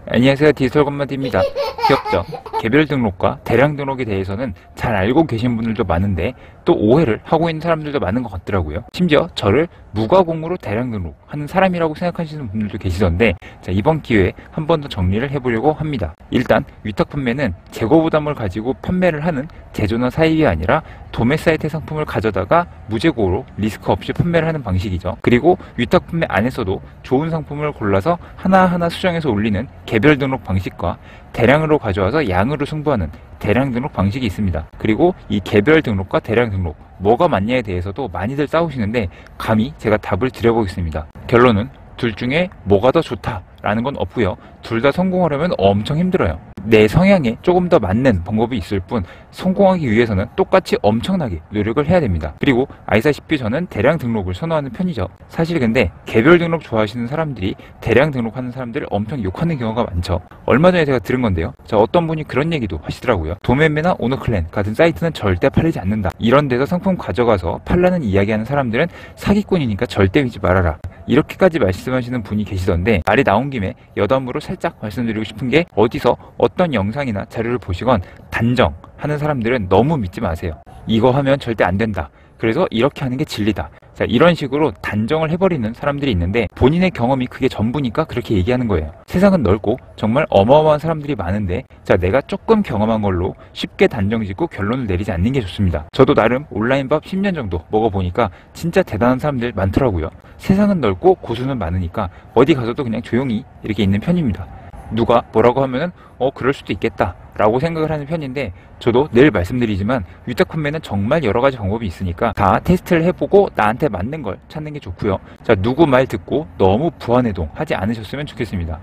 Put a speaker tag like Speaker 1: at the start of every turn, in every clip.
Speaker 1: 안녕하세요, 디지털건마디입니다. 귀엽죠? 개별 등록과 대량 등록에 대해서는 잘 알고 계신 분들도 많은데 또 오해를 하고 있는 사람들도 많은 것 같더라고요. 심지어 저를 무과공으로 대량 등록하는 사람이라고 생각하시는 분들도 계시던데, 자, 이번 기회에 한 번 더 정리를 해보려고 합니다. 일단 위탁 판매는 재고 부담을 가지고 판매를 하는 제조나 사입이 아니라 도매 사이트 상품을 가져다가 무재고로 리스크 없이 판매를 하는 방식이죠. 그리고 위탁 판매 안에서도 좋은 상품을 골라서 하나하나 수정해서 올리는 개별 등록 방식과 대량으로 가져와서 양으로 승부하는 대량 등록 방식이 있습니다. 그리고 이 개별 등록과 대량 등록 뭐가 맞냐에 대해서도 많이들 싸우시는데 감히 제가 답을 드려보겠습니다. 결론은 둘 중에 뭐가 더 좋다라는 건 없고요. 둘 다 성공하려면 엄청 힘들어요. 내 성향에 조금 더 맞는 방법이 있을 뿐 성공하기 위해서는 똑같이 엄청나게 노력을 해야 됩니다. 그리고 아시다시피 저는 대량 등록을 선호하는 편이죠. 사실 근데 개별 등록 좋아하시는 사람들이 대량 등록하는 사람들을 엄청 욕하는 경우가 많죠. 얼마 전에 제가 들은 건데요. 자, 어떤 분이 그런 얘기도 하시더라고요. 도매매나 오너클랜 같은 사이트는 절대 팔리지 않는다. 이런 데서 상품 가져가서 팔라는 이야기하는 사람들은 사기꾼이니까 절대 믿지 말아라. 이렇게까지 말씀하시는 분이 계시던데, 말이 나온 김에 여담으로 살짝 말씀드리고 싶은 게, 어디서 어떤 영상이나 자료를 보시건 단정하는 사람들은 너무 믿지 마세요. 이거 하면 절대 안 된다. 그래서 이렇게 하는 게 진리다. 자, 이런 식으로 단정을 해버리는 사람들이 있는데 본인의 경험이 그게 전부니까 그렇게 얘기하는 거예요. 세상은 넓고 정말 어마어마한 사람들이 많은데, 자, 내가 조금 경험한 걸로 쉽게 단정짓고 결론을 내리지 않는 게 좋습니다. 저도 나름 온라인밥 10년 정도 먹어보니까 진짜 대단한 사람들 많더라고요. 세상은 넓고 고수는 많으니까 어디 가서도 그냥 조용히 이렇게 있는 편입니다. 누가 뭐라고 하면은 그럴 수도 있겠다 라고 생각을 하는 편인데, 저도 늘 말씀드리지만 위탁 판매는 정말 여러 가지 방법이 있으니까 다 테스트를 해보고 나한테 맞는 걸 찾는 게 좋고요. 자, 누구 말 듣고 너무 부안해동 하지 않으셨으면 좋겠습니다.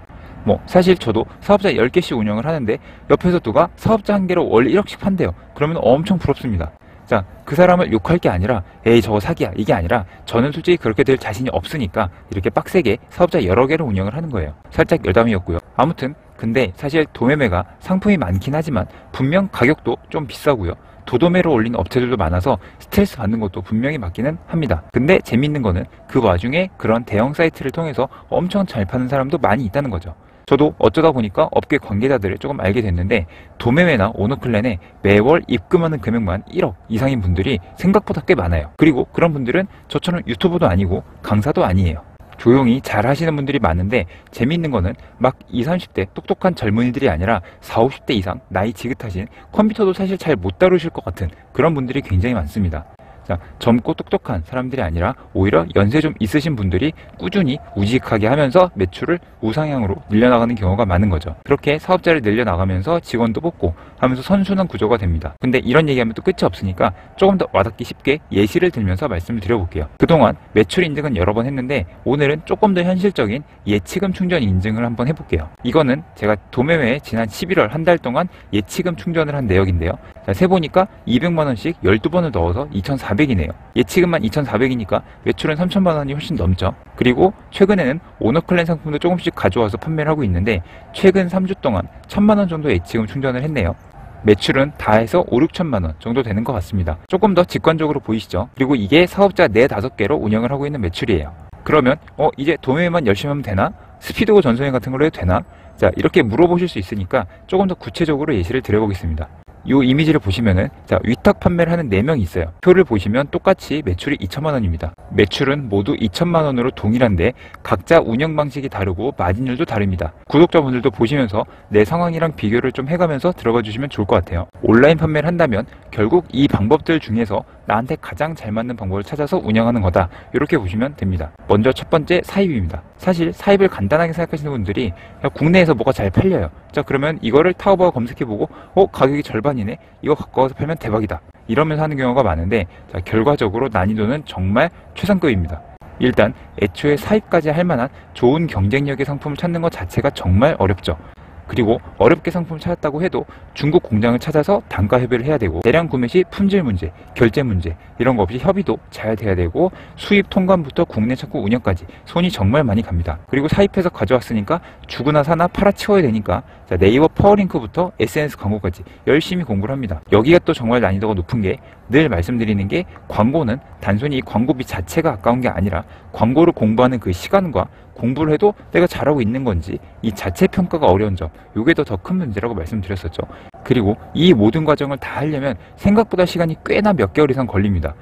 Speaker 1: 사실 저도 사업자 10개씩 운영을 하는데 옆에서 누가 사업자 한 개로 월 1억씩 판대요. 그러면 엄청 부럽습니다. 자, 그 사람을 욕할 게 아니라 에이 저거 사기야 이게 아니라, 저는 솔직히 그렇게 될 자신이 없으니까 이렇게 빡세게 사업자 여러 개를 운영을 하는 거예요. 살짝 여담이었고요. 아무튼 근데 사실 도매매가 상품이 많긴 하지만 분명 가격도 좀 비싸고요. 도도매로 올린 업체들도 많아서 스트레스 받는 것도 분명히 맞기는 합니다. 근데 재밌는 거는 그 와중에 그런 대형 사이트를 통해서 엄청 잘 파는 사람도 많이 있다는 거죠. 저도 어쩌다 보니까 업계 관계자들을 조금 알게 됐는데, 도매매나 오너클랜에 매월 입금하는 금액만 1억 이상인 분들이 생각보다 꽤 많아요. 그리고 그런 분들은 저처럼 유튜버도 아니고 강사도 아니에요. 조용히 잘 하시는 분들이 많은데, 재미있는 거는 막 20, 30대 똑똑한 젊은이들이 아니라 40, 50대 이상 나이 지긋하신, 컴퓨터도 사실 잘 못 다루실 것 같은 그런 분들이 굉장히 많습니다. 자, 젊고 똑똑한 사람들이 아니라 오히려 연세 좀 있으신 분들이 꾸준히 우직하게 하면서 매출을 우상향으로 늘려나가는 경우가 많은 거죠. 그렇게 사업자를 늘려나가면서 직원도 뽑고 하면서 선순환 구조가 됩니다. 근데 이런 얘기하면 또 끝이 없으니까 조금 더 와닿기 쉽게 예시를 들면서 말씀을 드려볼게요. 그동안 매출 인증은 여러 번 했는데 오늘은 조금 더 현실적인 예치금 충전 인증을 한번 해볼게요. 이거는 제가 도매매에 지난 11월 한 달 동안 예치금 충전을 한 내역인데요. 자, 세보니까 200만원씩 12번을 넣어서 2,400이네요. 예치금만 2,400이니까 매출은 3,000만원이 훨씬 넘죠. 그리고 최근에는 오너클랜 상품도 조금씩 가져와서 판매를 하고 있는데, 최근 3주 동안 1,000만원 정도 예치금 충전을 했네요. 매출은 다 해서 5, 6천만원 정도 되는 것 같습니다. 조금 더 직관적으로 보이시죠? 그리고 이게 사업자 4, 5개로 운영을 하고 있는 매출이에요. 그러면 이제 도매매만 열심히 하면 되나? 스피드고 전송회 같은 걸로 해도 되나? 자, 이렇게 물어보실 수 있으니까 조금 더 구체적으로 예시를 드려보겠습니다. 이 이미지를 보시면은, 자, 위탁 판매를 하는 4명이 있어요. 표를 보시면 똑같이 매출이 2천만원입니다. 매출은 모두 2천만원으로 동일한데 각자 운영 방식이 다르고 마진율도 다릅니다. 구독자분들도 보시면서 내 상황이랑 비교를 좀 해가면서 들어가 주시면 좋을 것 같아요. 온라인 판매를 한다면 결국 이 방법들 중에서 나한테 가장 잘 맞는 방법을 찾아서 운영하는 거다, 이렇게 보시면 됩니다. 먼저 첫 번째, 사입입니다. 사실 사입을 간단하게 생각하시는 분들이 국내에서 뭐가 잘 팔려요. 자, 그러면 이거를 타오바오 검색해보고 가격이 절반이네, 이거 갖고 와서 팔면 대박이다, 이러면서 하는 경우가 많은데, 자, 결과적으로 난이도는 정말 최상급입니다. 일단 애초에 사입까지 할 만한 좋은 경쟁력의 상품을 찾는 것 자체가 정말 어렵죠. 그리고 어렵게 상품을 찾았다고 해도 중국 공장을 찾아서 단가 협의를 해야 되고, 대량 구매 시 품질 문제, 결제 문제 이런 거 없이 협의도 잘 돼야 되고, 수입 통관부터 국내 착구 운영까지 손이 정말 많이 갑니다. 그리고 사입해서 가져왔으니까 주구나 사나 팔아치워야 되니까, 자, 네이버 파워링크부터 SNS 광고까지 열심히 공부를 합니다. 여기가 또 정말 난이도가 높은 게, 늘 말씀드리는 게 광고는 단순히 광고비 자체가 아까운 게 아니라 광고를 공부하는 그 시간과 공부를 해도 내가 잘하고 있는 건지 이 자체 평가가 어려운 점, 이게 더 큰 문제라고 말씀드렸었죠. 그리고 이 모든 과정을 다 하려면 생각보다 시간이 꽤나 몇 개월 이상 걸립니다.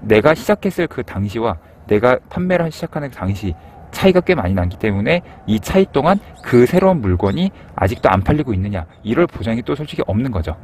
Speaker 1: 내가 시작했을 그 당시와 내가 판매를 시작하는 당시 차이가 꽤 많이 나기 때문에 이 차이 동안 그 새로운 물건이 아직도 안 팔리고 있느냐, 이럴 보장이 또 솔직히 없는 거죠.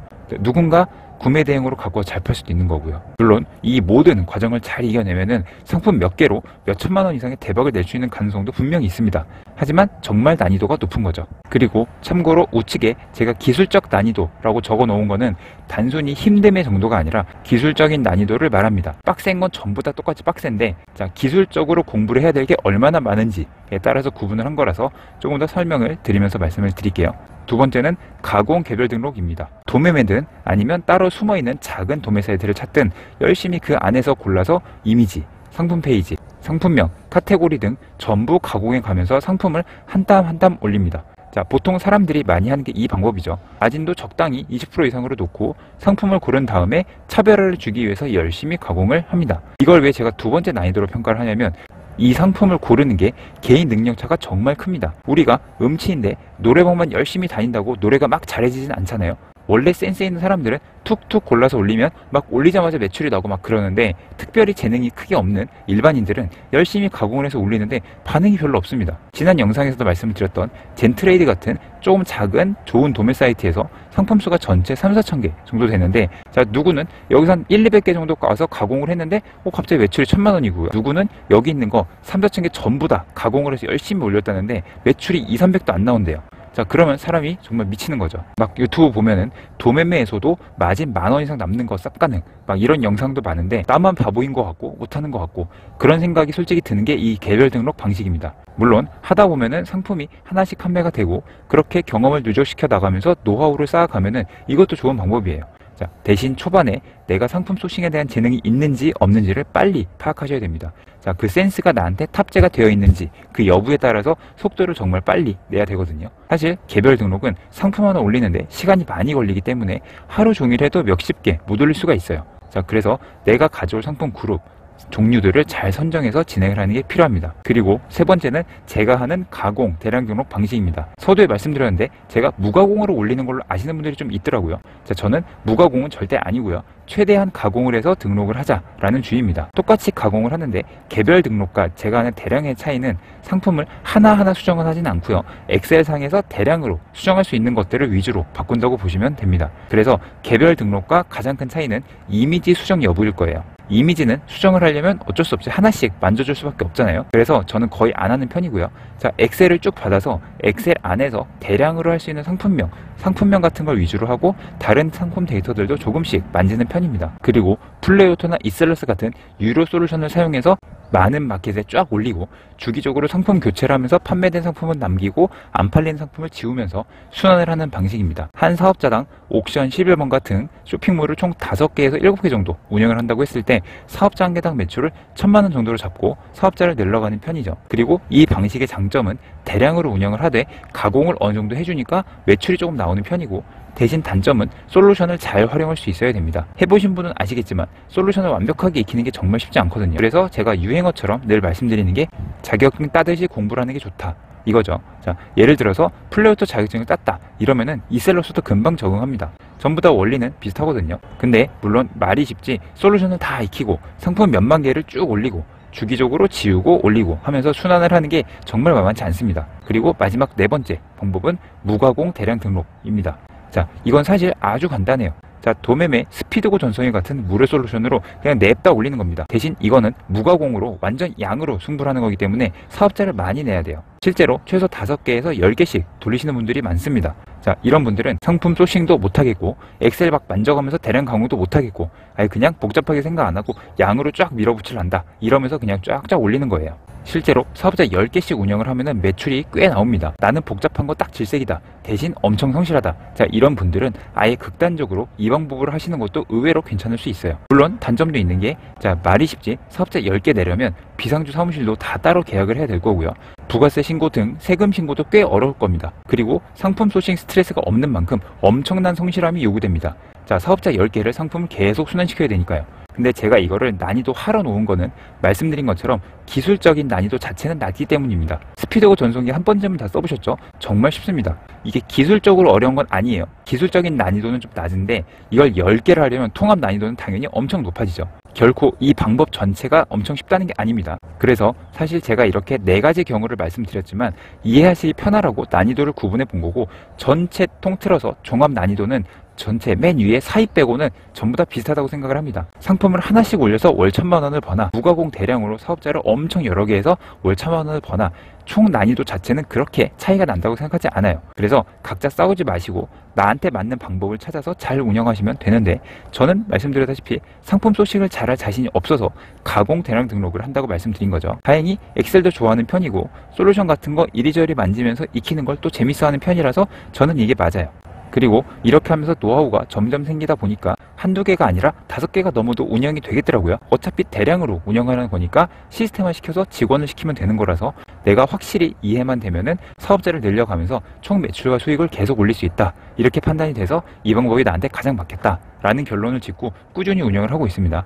Speaker 1: 누군가 구매 대행으로 갖고 잘 팔 수도 있는 거고요. 물론 이 모든 과정을 잘 이겨내면은 상품 몇 개로 몇 천만 원 이상의 대박을 낼 수 있는 가능성도 분명히 있습니다. 하지만 정말 난이도가 높은 거죠. 그리고 참고로 우측에 제가 기술적 난이도라고 적어 놓은 거는 단순히 힘듦의 정도가 아니라 기술적인 난이도를 말합니다. 빡센 건 전부 다 똑같이 빡센데, 자, 기술적으로 공부를 해야 될 게 얼마나 많은지에 따라서 구분을 한 거라서 조금 더 설명을 드리면서 말씀을 드릴게요. 두 번째는 가공 개별 등록입니다. 도매매든 아니면 따로 숨어있는 작은 도매 사이트를 찾든 열심히 그 안에서 골라서 이미지, 상품 페이지, 상품명, 카테고리 등 전부 가공해 가면서 상품을 한 땀 한 땀 올립니다. 자, 보통 사람들이 많이 하는 게 이 방법이죠. 마진도 적당히 20% 이상으로 놓고 상품을 고른 다음에 차별화를 주기 위해서 열심히 가공을 합니다. 이걸 왜 제가 두 번째 난이도로 평가를 하냐면, 이 상품을 고르는 게 개인 능력차가 정말 큽니다. 우리가 음치인데 노래방만 열심히 다닌다고 노래가 막 잘해지진 않잖아요. 원래 센스 있는 사람들은 툭툭 골라서 올리면 막 올리자마자 매출이 나고 막 그러는데, 특별히 재능이 크게 없는 일반인들은 열심히 가공을 해서 올리는데 반응이 별로 없습니다. 지난 영상에서도 말씀을 드렸던 젠트레이드 같은 조금 작은 좋은 도매 사이트에서 상품 수가 전체 3,4천 개 정도 되는데, 자, 누구는 여기서 한 200개 정도 가서 가공을 했는데 갑자기 매출이 1,000만 원이고요. 누구는 여기 있는 거 3,4천 개 전부 다 가공을 해서 열심히 올렸다는데 매출이 200~300도 안 나온대요. 자, 그러면 사람이 정말 미치는 거죠. 막 유튜브 보면은 도매매에서도 마진 10,000원 이상 남는 거 쌉가능, 막 이런 영상도 많은데 나만 바보인 것 같고 못하는 것 같고 그런 생각이 솔직히 드는 게 이 개별 등록 방식입니다. 물론 하다 보면은 상품이 하나씩 판매가 되고 그렇게 경험을 누적시켜 나가면서 노하우를 쌓아가면은 이것도 좋은 방법이에요. 자, 대신 초반에 내가 상품 소싱에 대한 재능이 있는지 없는지를 빨리 파악하셔야 됩니다. 자, 그 센스가 나한테 탑재가 되어 있는지 그 여부에 따라서 속도를 정말 빨리 내야 되거든요. 사실 개별 등록은 상품 하나 올리는데 시간이 많이 걸리기 때문에 하루 종일 해도 몇십 개 못 올릴 수가 있어요. 자, 그래서 내가 가져올 상품 그룹, 종류들을 잘 선정해서 진행을 하는 게 필요합니다. 그리고 세 번째는 제가 하는 가공 대량 등록 방식입니다. 서두에 말씀드렸는데 제가 무가공으로 올리는 걸로 아시는 분들이 좀 있더라고요. 자, 저는 무가공은 절대 아니고요. 최대한 가공을 해서 등록을 하자라는 주의입니다. 똑같이 가공을 하는데 개별 등록과 제가 하는 대량의 차이는 상품을 하나하나 수정을 하진 않고요. 엑셀상에서 대량으로 수정할 수 있는 것들을 위주로 바꾼다고 보시면 됩니다. 그래서 개별 등록과 가장 큰 차이는 이미지 수정 여부일 거예요. 이미지는 수정을 하려면 어쩔 수 없이 하나씩 만져줄 수밖에 없잖아요. 그래서 저는 거의 안 하는 편이고요. 자, 엑셀을 쭉 받아서 엑셀 안에서 대량으로 할 수 있는 상품명 같은 걸 위주로 하고 다른 상품 데이터들도 조금씩 만지는 편입니다. 그리고 플레이오토나 이셀러스 같은 유료 솔루션을 사용해서 많은 마켓에 쫙 올리고 주기적으로 상품 교체를 하면서 판매된 상품은 남기고 안 팔린 상품을 지우면서 순환을 하는 방식입니다. 한 사업자당 옥션 11번 같은 쇼핑몰을 총 5개에서 7개 정도 운영을 한다고 했을 때 사업자 한 개당 매출을 1,000만 원 정도로 잡고 사업자를 늘려가는 편이죠. 그리고 이 방식의 장점은 대량으로 운영을 하되 가공을 어느 정도 해주니까 매출이 조금 나오는 편이고, 대신 단점은 솔루션을 잘 활용할 수 있어야 됩니다. 해보신 분은 아시겠지만 솔루션을 완벽하게 익히는 게 정말 쉽지 않거든요. 그래서 제가 유행어처럼 늘 말씀드리는 게 자격증 따듯이 공부를 하는 게 좋다, 이거죠. 자, 예를 들어서 플레이오토 자격증을 땄다 이러면은 이셀러스도 금방 적응합니다. 전부 다 원리는 비슷하거든요. 근데 물론 말이 쉽지 솔루션을 다 익히고 상품 몇만 개를 쭉 올리고 주기적으로 지우고 올리고 하면서 순환을 하는 게 정말 만만치 않습니다. 그리고 마지막 네 번째 방법은 무가공 대량 등록입니다. 자, 이건 사실 아주 간단해요. 자, 도매매, 스피드고 전송일 같은 무료 솔루션으로 그냥 냅다 올리는 겁니다. 대신 이거는 무가공으로 완전 양으로 승부를 하는 거기 때문에 사업자를 많이 내야 돼요. 실제로 최소 5개에서 10개씩 돌리시는 분들이 많습니다. 자, 이런 분들은 상품 소싱도 못하겠고 엑셀 막 만져가면서 대량 강화도 못하겠고 아예 그냥 복잡하게 생각 안 하고 양으로 쫙 밀어붙일란다 이러면서 그냥 쫙쫙 올리는 거예요. 실제로 사업자 10개씩 운영을 하면은 매출이 꽤 나옵니다. 나는 복잡한 거 딱 질색이다, 대신 엄청 성실하다. 자, 이런 분들은 아예 극단적으로 이 방법으로 하시는 것도 의외로 괜찮을 수 있어요. 물론 단점도 있는 게, 자, 말이 쉽지 사업자 10개 내려면 비상주 사무실도 다 따로 계약을 해야 될 거고요. 부가세 신고 등 세금 신고도 꽤 어려울 겁니다. 그리고 상품 소싱 스트레스가 없는 만큼 엄청난 성실함이 요구됩니다. 자, 사업자 10개를 상품을 계속 순환시켜야 되니까요. 근데 제가 이거를 난이도 하러 놓은 거는 말씀드린 것처럼 기술적인 난이도 자체는 낮기 때문입니다. 스피드고 전송기 한 번쯤은 다 써보셨죠? 정말 쉽습니다. 이게 기술적으로 어려운 건 아니에요. 기술적인 난이도는 좀 낮은데 이걸 10개를 하려면 통합 난이도는 당연히 엄청 높아지죠. 결코 이 방법 전체가 엄청 쉽다는 게 아닙니다. 그래서 사실 제가 이렇게 4가지 경우를 말씀드렸지만 이해하시기 편하라고 난이도를 구분해 본 거고, 전체 통틀어서 종합 난이도는 전체 맨 위에 사입 빼고는 전부 다 비슷하다고 생각을 합니다. 상품을 하나씩 올려서 월 1000만원을 버나 무가공 대량으로 사업자를 엄청 여러 개 해서 월 1000만원을 버나 총 난이도 자체는 그렇게 차이가 난다고 생각하지 않아요. 그래서 각자 싸우지 마시고 나한테 맞는 방법을 찾아서 잘 운영하시면 되는데, 저는 말씀드렸다시피 상품 소식을 잘할 자신이 없어서 가공 대량 등록을 한다고 말씀드린 거죠. 다행히 엑셀도 좋아하는 편이고 솔루션 같은 거 이리저리 만지면서 익히는 걸 또 재밌어하는 편이라서 저는 이게 맞아요. 그리고 이렇게 하면서 노하우가 점점 생기다 보니까 한두 개가 아니라 5개가 넘어도 운영이 되겠더라고요. 어차피 대량으로 운영하는 거니까 시스템화 시켜서 직원을 시키면 되는 거라서 내가 확실히 이해만 되면은 사업자를 늘려가면서 총 매출과 수익을 계속 올릴 수 있다, 이렇게 판단이 돼서 이 방법이 나한테 가장 맞겠다 라는 결론을 짓고 꾸준히 운영을 하고 있습니다.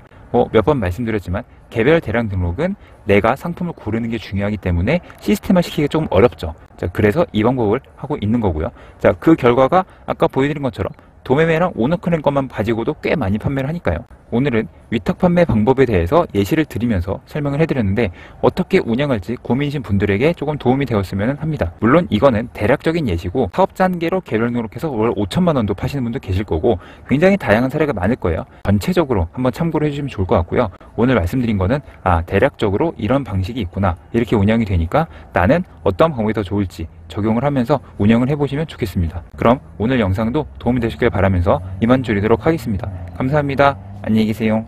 Speaker 1: 몇 번 말씀드렸지만 개별 대량 등록은 내가 상품을 고르는 게 중요하기 때문에 시스템화 시키기가 조금 어렵죠. 자, 그래서 이 방법을 하고 있는 거고요. 자, 그 결과가 아까 보여드린 것처럼 도매매랑 오너클랜 것만 가지고도 꽤 많이 판매를 하니까요. 오늘은 위탁 판매 방법에 대해서 예시를 드리면서 설명을 해드렸는데 어떻게 운영할지 고민이신 분들에게 조금 도움이 되었으면 합니다. 물론 이거는 대략적인 예시고 사업자 한 개로 개별 등록해서 월 5천만 원도 파시는 분도 계실 거고 굉장히 다양한 사례가 많을 거예요. 전체적으로 한번 참고를 해주시면 좋을 것 같고요. 오늘 말씀드린 거는 대략적으로 이런 방식이 있구나, 이렇게 운영이 되니까 나는 어떤 방법이 더 좋을지 적용을 하면서 운영을 해보시면 좋겠습니다. 그럼 오늘 영상도 도움이 되셨길 바라면서 이만 줄이도록 하겠습니다. 감사합니다. 안녕히 계세요.